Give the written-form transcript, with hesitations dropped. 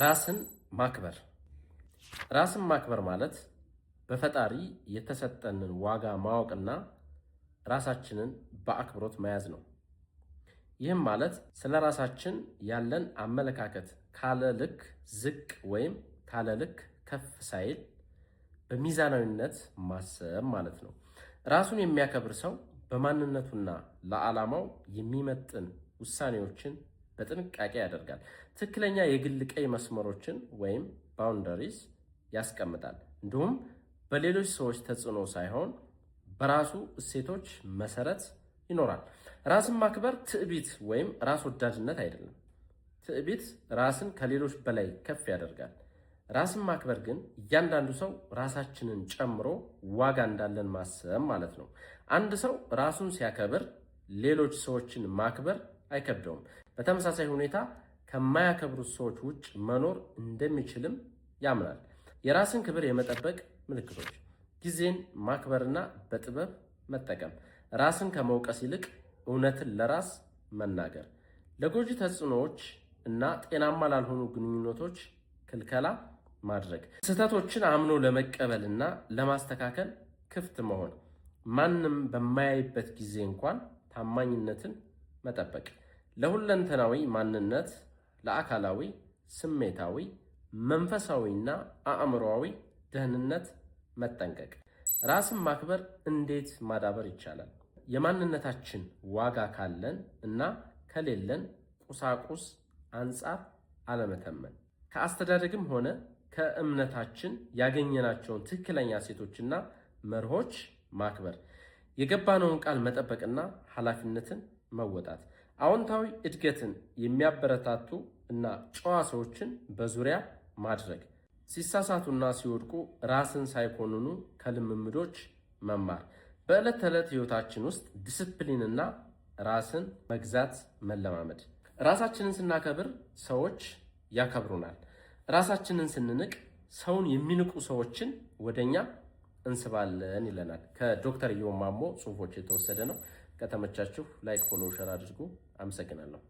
ራስን ማክበር ራስን ማክበር ማለት በፈጣሪ የተሰጠንን ዋጋ ማወቅና ራሳችንን በአክብሮት መያዝ ነው። ይህም ማለት ስለ ራሳችን ያለን አመለካከት ካለ ልክ ዝቅ ወይም ካለ ልክ ከፍ ሳይል በሚዛናዊነት ማሰብ ማለት ነው። ራሱን የሚያከብር ሰው በማንነቱና ለዓላማው የሚመጥን ውሳኔዎችን በጥንቃቄ ያደርጋል። ትክክለኛ የግል ቀይ መስመሮችን ወይም ባውንደሪስ ያስቀምጣል። እንዲሁም በሌሎች ሰዎች ተጽዕኖ ሳይሆን በራሱ እሴቶች መሰረት ይኖራል። ራስን ማክበር ትዕቢት ወይም ራስ ወዳድነት አይደለም። ትዕቢት ራስን ከሌሎች በላይ ከፍ ያደርጋል። ራስን ማክበር ግን እያንዳንዱ ሰው ራሳችንን ጨምሮ ዋጋ እንዳለን ማሰብ ማለት ነው። አንድ ሰው ራሱን ሲያከብር ሌሎች ሰዎችን ማክበር አይከብደውም። በተመሳሳይ ሁኔታ ከማያከብሩት ሰዎች ውጭ መኖር እንደሚችልም ያምናል። የራስን ክብር የመጠበቅ ምልክቶች: ጊዜን ማክበርና በጥበብ መጠቀም፣ ራስን ከመውቀስ ይልቅ እውነትን ለራስ መናገር፣ ለጎጂ ተጽዕኖዎች እና ጤናማ ላልሆኑ ግንኙነቶች ክልከላ ማድረግ፣ ስህተቶችን አምኖ ለመቀበልና ለማስተካከል ክፍት መሆን፣ ማንም በማያይበት ጊዜ እንኳን ታማኝነትን መጠበቅ፣ ለሁለንተናዊ ማንነት፣ ለአካላዊ፣ ስሜታዊ፣ መንፈሳዊና አእምሮአዊ ደህንነት መጠንቀቅ። ራስን ማክበር እንዴት ማዳበር ይቻላል? የማንነታችን ዋጋ ካለን እና ከሌለን ቁሳቁስ አንጻር አለመተመን፣ ከአስተዳደግም ሆነ ከእምነታችን ያገኘናቸውን ትክክለኛ እሴቶችና መርሆች ማክበር፣ የገባነውን ቃል መጠበቅና ኃላፊነትን መወጣት፣ አዎንታዊ እድገትን የሚያበረታቱ እና ጨዋ ሰዎችን በዙሪያ ማድረግ፣ ሲሳሳቱና ሲወድቁ ራስን ሳይኮንኑ ከልምምዶች መማር፣ በዕለት ተዕለት ህይወታችን ውስጥ ዲስፕሊንና ራስን መግዛት መለማመድ። ራሳችንን ስናከብር ሰዎች ያከብሩናል። ራሳችንን ስንንቅ ሰውን የሚንቁ ሰዎችን ወደኛ እንስባለን ይለናል። ከዶክተር ኢዮብ ማሞ ጽሁፎች የተወሰደ ነው። ከተመቻችሁ ላይክ፣ ፎሎው፣ ሸር አድርጉ። አመሰግናለሁ።